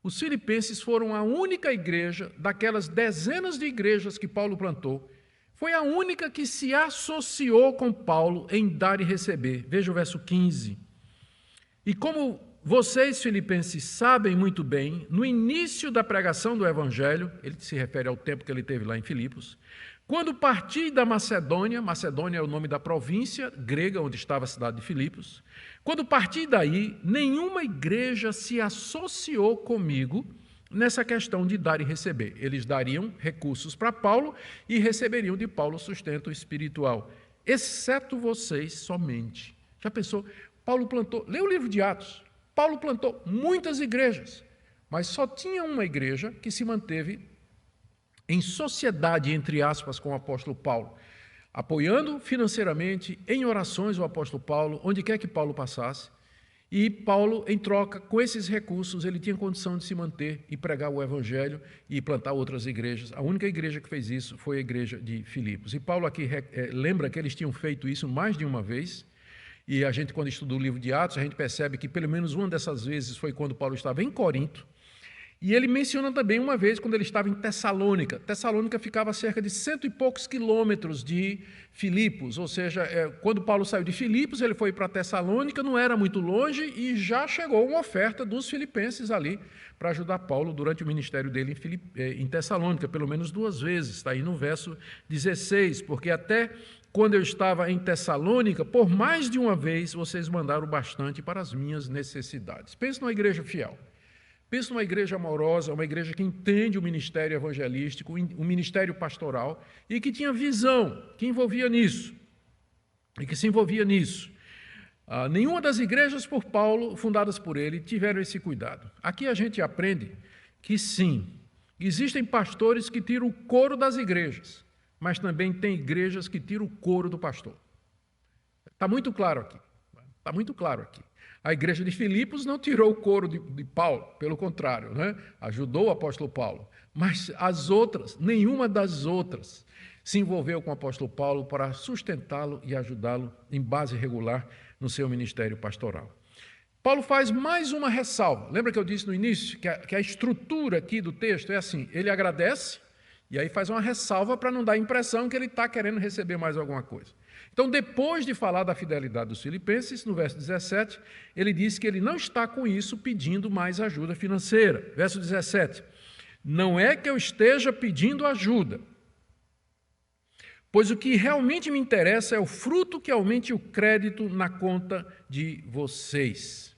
Os filipenses foram a única igreja, daquelas dezenas de igrejas que Paulo plantou, foi a única que se associou com Paulo em dar e receber. Veja o verso 15. E como vocês, filipenses, sabem muito bem, no início da pregação do Evangelho, ele se refere ao tempo que ele teve lá em Filipos, quando parti da Macedônia, Macedônia é o nome da província grega onde estava a cidade de Filipos, quando parti daí, nenhuma igreja se associou comigo nessa questão de dar e receber. Eles dariam recursos para Paulo e receberiam de Paulo sustento espiritual, exceto vocês somente. Já pensou? Paulo plantou, lê o livro de Atos, Paulo plantou muitas igrejas, mas só tinha uma igreja que se manteve em sociedade, entre aspas, com o apóstolo Paulo, apoiando financeiramente, em orações, o apóstolo Paulo, onde quer que Paulo passasse, e Paulo, em troca, com esses recursos, ele tinha condição de se manter e pregar o evangelho e plantar outras igrejas. A única igreja que fez isso foi a igreja de Filipos. E Paulo aqui lembra que eles tinham feito isso mais de uma vez, e a gente, quando estuda o livro de Atos, a gente percebe que pelo menos uma dessas vezes foi quando Paulo estava em Corinto. E ele menciona também uma vez quando ele estava em Tessalônica. Tessalônica ficava a cerca de 100 e poucos quilômetros de Filipos, ou seja, quando Paulo saiu de Filipos, ele foi para Tessalônica, não era muito longe, e já chegou uma oferta dos filipenses ali para ajudar Paulo durante o ministério dele em Tessalônica, pelo menos 2 vezes, está aí no verso 16, porque até quando eu estava em Tessalônica, por mais de uma vez, vocês mandaram bastante para as minhas necessidades. Pense numa igreja fiel. Pense numa igreja amorosa, uma igreja que entende o ministério evangelístico, o ministério pastoral, e que tinha visão, que envolvia nisso, e que se envolvia nisso. Nenhuma das igrejas por Paulo, fundadas por ele, tiveram esse cuidado. Aqui a gente aprende que sim, existem pastores que tiram o couro das igrejas, mas também tem igrejas que tiram o couro do pastor. Está muito claro aqui. Está muito claro aqui. A igreja de Filipos não tirou o couro de Paulo, pelo contrário, né? Ajudou o apóstolo Paulo. Mas as outras, nenhuma das outras, se envolveu com o apóstolo Paulo para sustentá-lo e ajudá-lo em base regular no seu ministério pastoral. Paulo faz mais uma ressalva. Lembra que eu disse no início que a estrutura aqui do texto é assim, ele agradece e aí faz uma ressalva para não dar a impressão que ele está querendo receber mais alguma coisa. Então, depois de falar da fidelidade dos filipenses, no verso 17, ele diz que ele não está com isso pedindo mais ajuda financeira. Verso 17, não é que eu esteja pedindo ajuda, pois o que realmente me interessa é o fruto que aumente o crédito na conta de vocês.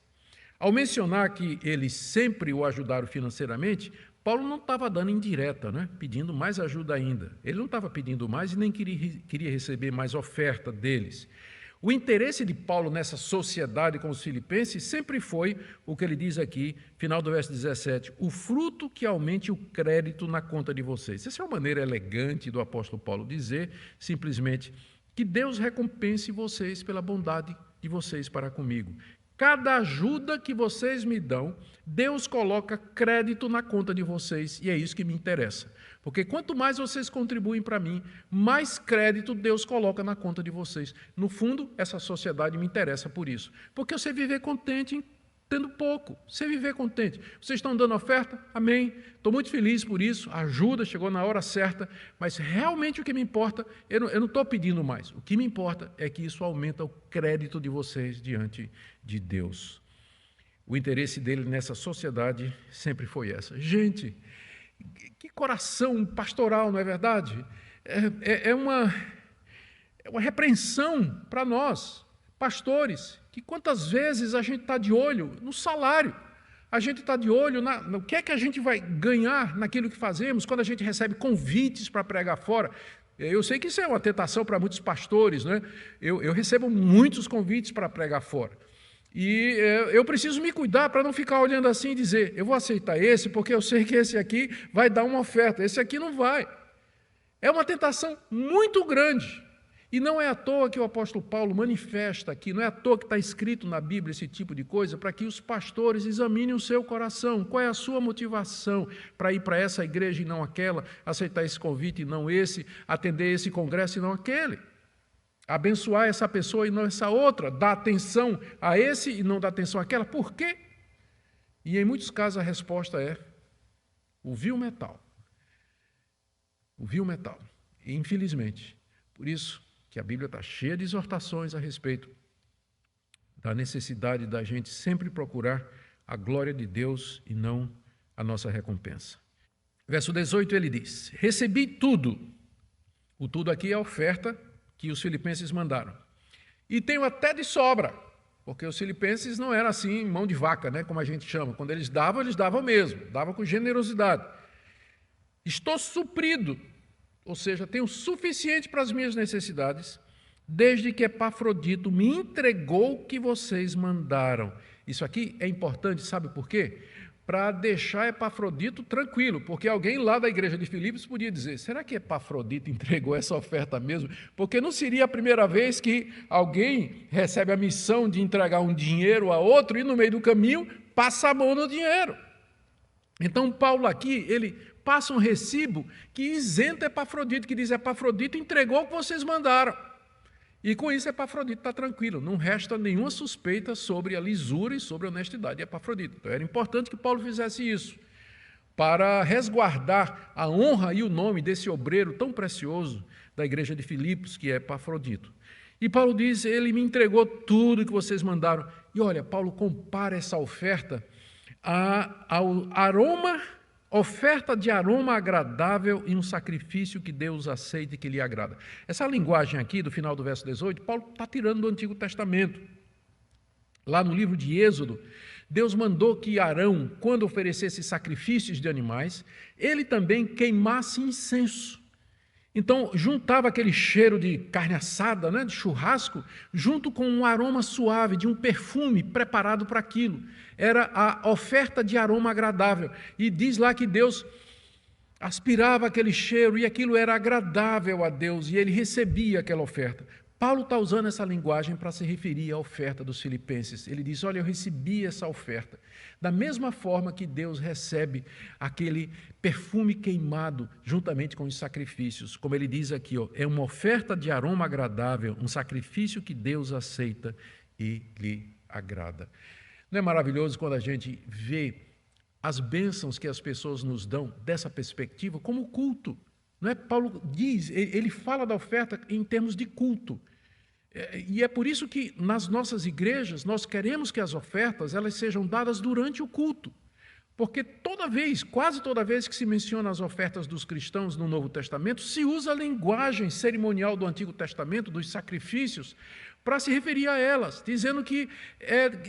Ao mencionar que eles sempre o ajudaram financeiramente, Paulo não estava dando indireta, né? Pedindo mais ajuda ainda. Ele não estava pedindo mais e nem queria receber mais oferta deles. O interesse de Paulo nessa sociedade com os filipenses sempre foi o que ele diz aqui, final do verso 17, o fruto que aumente o crédito na conta de vocês. Essa é uma maneira elegante do apóstolo Paulo dizer, simplesmente, que Deus recompense vocês pela bondade de vocês para comigo. Cada ajuda que vocês me dão, Deus coloca crédito na conta de vocês, e é isso que me interessa. Porque quanto mais vocês contribuem para mim, mais crédito Deus coloca na conta de vocês. No fundo, essa sociedade me interessa por isso. Porque você viver contente tendo pouco, você viver contente. Vocês estão dando oferta? Amém. Estou muito feliz por isso, a ajuda chegou na hora certa, mas realmente o que me importa, eu não estou pedindo mais. O que me importa é que isso aumenta o crédito de vocês diante de Deus. O interesse dele nessa sociedade sempre foi essa. Gente, que coração pastoral, não é verdade? É uma repreensão para nós, pastores, que quantas vezes a gente está de olho no salário, a gente está de olho no que é que a gente vai ganhar naquilo que fazemos, quando a gente recebe convites para pregar fora. Eu sei que isso é uma tentação para muitos pastores, né? Eu recebo muitos convites para pregar fora. E eu preciso me cuidar para não ficar olhando assim e dizer, eu vou aceitar esse porque eu sei que esse aqui vai dar uma oferta, esse aqui não vai. É uma tentação muito grande. E não é à toa que o apóstolo Paulo manifesta aqui, não é à toa que está escrito na Bíblia esse tipo de coisa, para que os pastores examinem o seu coração, qual é a sua motivação para ir para essa igreja e não aquela, aceitar esse convite e não esse, atender esse congresso e não aquele, abençoar essa pessoa e não essa outra, dar atenção a esse e não dar atenção àquela. Por quê? E em muitos casos a resposta é o vil metal. O vil metal. E, infelizmente, por isso que a Bíblia está cheia de exortações a respeito da necessidade da gente sempre procurar a glória de Deus e não a nossa recompensa. Verso 18 ele diz: recebi tudo. O tudo aqui é a oferta que os filipenses mandaram. E tenho até de sobra, porque os filipenses não eram assim, mão de vaca, né, como a gente chama. Quando eles davam mesmo, davam com generosidade. Estou suprido, ou seja, tenho o suficiente para as minhas necessidades, desde que Epafrodito me entregou o que vocês mandaram. Isso aqui é importante, sabe por quê? Para deixar Epafrodito tranquilo, porque alguém lá da igreja de Filipos podia dizer: será que Epafrodito entregou essa oferta mesmo? Porque não seria a primeira vez que alguém recebe a missão de entregar um dinheiro a outro e no meio do caminho passa a mão no dinheiro. Então Paulo aqui, ele passa um recibo que isenta Epafrodito, que diz: Epafrodito entregou o que vocês mandaram. E com isso Epafrodito está tranquilo, não resta nenhuma suspeita sobre a lisura e sobre a honestidade de Epafrodito. Então era importante que Paulo fizesse isso, para resguardar a honra e o nome desse obreiro tão precioso da igreja de Filipos, que é Epafrodito. E Paulo diz: ele me entregou tudo que vocês mandaram. E olha, Paulo compara essa oferta ao aroma, oferta de aroma agradável e um sacrifício que Deus aceita e que lhe agrada. Essa linguagem aqui, do final do verso 18, Paulo está tirando do Antigo Testamento. Lá no livro de Êxodo, Deus mandou que Arão, quando oferecesse sacrifícios de animais, ele também queimasse incenso. Então, juntava aquele cheiro de carne assada, né, de churrasco, junto com um aroma suave, de um perfume preparado para aquilo. Era a oferta de aroma agradável. E diz lá que Deus aspirava aquele cheiro e aquilo era agradável a Deus, e ele recebia aquela oferta. Paulo está usando essa linguagem para se referir à oferta dos filipenses. Ele diz: olha, eu recebi essa oferta. Da mesma forma que Deus recebe aquele perfume queimado juntamente com os sacrifícios. Como ele diz aqui, ó, é uma oferta de aroma agradável, um sacrifício que Deus aceita e lhe agrada. Não é maravilhoso quando a gente vê as bênçãos que as pessoas nos dão dessa perspectiva como culto? Não é? Paulo diz, ele fala da oferta em termos de culto. E é por isso que nas nossas igrejas nós queremos que as ofertas elas sejam dadas durante o culto. Porque quase toda vez que se menciona as ofertas dos cristãos no Novo Testamento, se usa a linguagem cerimonial do Antigo Testamento, dos sacrifícios, para se referir a elas, dizendo que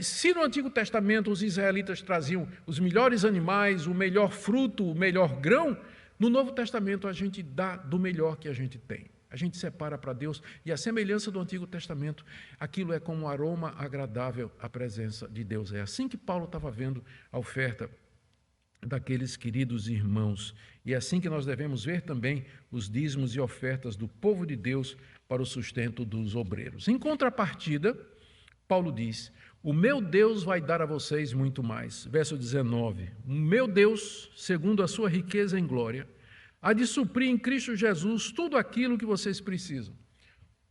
se no Antigo Testamento os israelitas traziam os melhores animais, o melhor fruto, o melhor grão, no Novo Testamento a gente dá do melhor que a gente tem. A gente separa para Deus, e a semelhança do Antigo Testamento, aquilo é como um aroma agradável à presença de Deus. É assim que Paulo estava vendo a oferta daqueles queridos irmãos. E é assim que nós devemos ver também os dízimos e ofertas do povo de Deus para o sustento dos obreiros. Em contrapartida, Paulo diz: o meu Deus vai dar a vocês muito mais. Verso 19: o meu Deus, segundo a sua riqueza em glória, há de suprir em Cristo Jesus tudo aquilo que vocês precisam.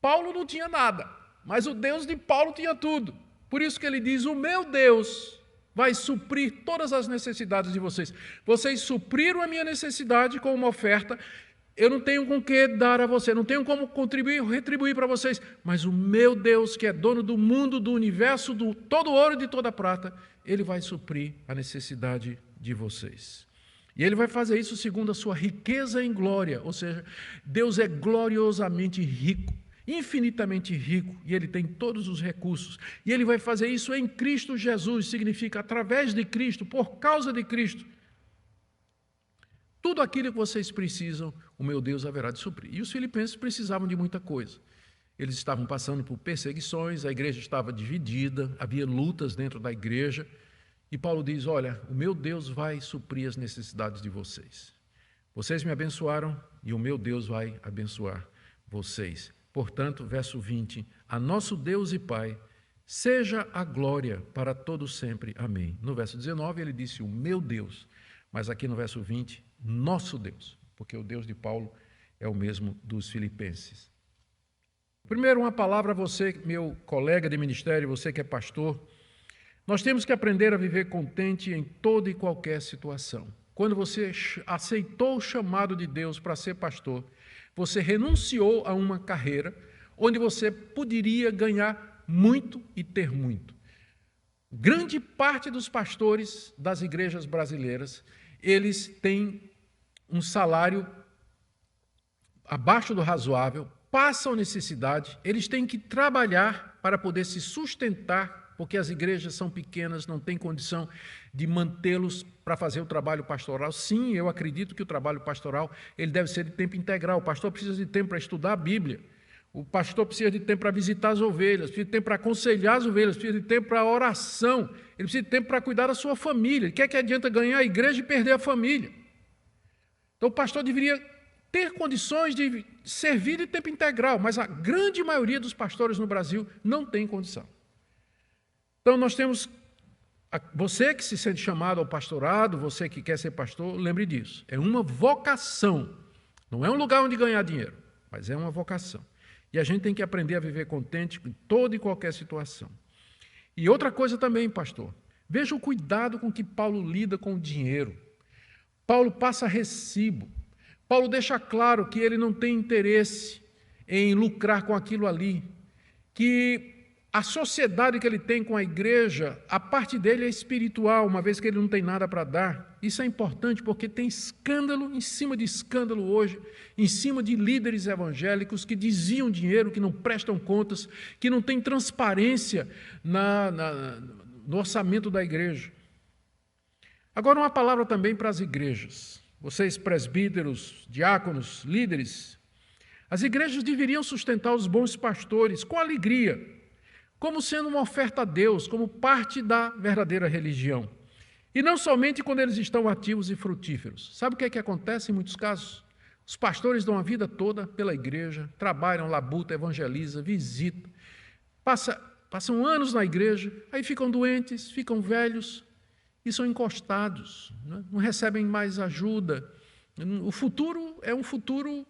Paulo não tinha nada, mas o Deus de Paulo tinha tudo. Por isso que ele diz: o meu Deus vai suprir todas as necessidades de vocês. Vocês supriram a minha necessidade com uma oferta. Eu não tenho com que dar a você, não tenho como contribuir, retribuir para vocês, mas o meu Deus, que é dono do mundo, do universo, do todo ouro e de toda prata, ele vai suprir a necessidade de vocês. E ele vai fazer isso segundo a sua riqueza em glória, ou seja, Deus é gloriosamente rico, infinitamente rico, e ele tem todos os recursos. E ele vai fazer isso em Cristo Jesus, significa através de Cristo, por causa de Cristo. Tudo aquilo que vocês precisam, o meu Deus haverá de suprir. E os filipenses precisavam de muita coisa. Eles estavam passando por perseguições, a igreja estava dividida, havia lutas dentro da igreja. E Paulo diz: olha, o meu Deus vai suprir as necessidades de vocês. Vocês me abençoaram e o meu Deus vai abençoar vocês. Portanto, verso 20, a nosso Deus e Pai, seja a glória para todos sempre. Amém. No verso 19 ele disse: o meu Deus. Mas aqui no verso 20, nosso Deus, porque o Deus de Paulo é o mesmo dos filipenses. Primeiro, uma palavra a você, meu colega de ministério, você que é pastor. Nós temos que aprender a viver contente em toda e qualquer situação. Quando você aceitou o chamado de Deus para ser pastor, você renunciou a uma carreira onde você poderia ganhar muito e ter muito. Grande parte dos pastores das igrejas brasileiras, eles têm um salário abaixo do razoável, passam necessidade, eles têm que trabalhar para poder se sustentar, porque as igrejas são pequenas, não têm condição de mantê-los para fazer o trabalho pastoral. Sim, eu acredito que o trabalho pastoral ele deve ser de tempo integral. O pastor precisa de tempo para estudar a Bíblia. O pastor precisa de tempo para visitar as ovelhas, precisa de tempo para aconselhar as ovelhas, precisa de tempo para oração, ele precisa de tempo para cuidar da sua família. O que é que adianta ganhar a igreja e perder a família? Então o pastor deveria ter condições de servir de tempo integral, mas a grande maioria dos pastores no Brasil não tem condição. Então nós temos, você que se sente chamado ao pastorado, você que quer ser pastor, lembre disso, é uma vocação, não é um lugar onde ganhar dinheiro, mas é uma vocação. E a gente tem que aprender a viver contente em toda e qualquer situação. E outra coisa também, pastor, veja o cuidado com que Paulo lida com o dinheiro. Paulo passa recibo. Paulo deixa claro que ele não tem interesse em lucrar com aquilo ali, que a sociedade que ele tem com a igreja, a parte dele é espiritual, uma vez que ele não tem nada para dar. Isso é importante porque tem escândalo em cima de escândalo hoje, em cima de líderes evangélicos que desviam dinheiro, que não prestam contas, que não têm transparência no orçamento da igreja. Agora, uma palavra também para as igrejas. Vocês, presbíteros, diáconos, líderes, as igrejas deveriam sustentar os bons pastores com alegria, como sendo uma oferta a Deus, como parte da verdadeira religião. E não somente quando eles estão ativos e frutíferos. Sabe o que é que acontece em muitos casos? Os pastores dão a vida toda pela igreja, trabalham, labutam, evangelizam, visitam, passam anos na igreja, aí ficam doentes, ficam velhos e são encostados, não recebem mais ajuda. O futuro é um futuro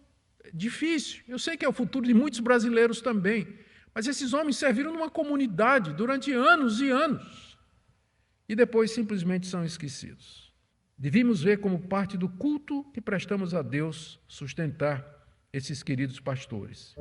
difícil. Eu sei que é o futuro de muitos brasileiros também. Mas esses homens serviram numa comunidade durante anos e anos e depois simplesmente são esquecidos. Devíamos ver como parte do culto que prestamos a Deus sustentar esses queridos pastores.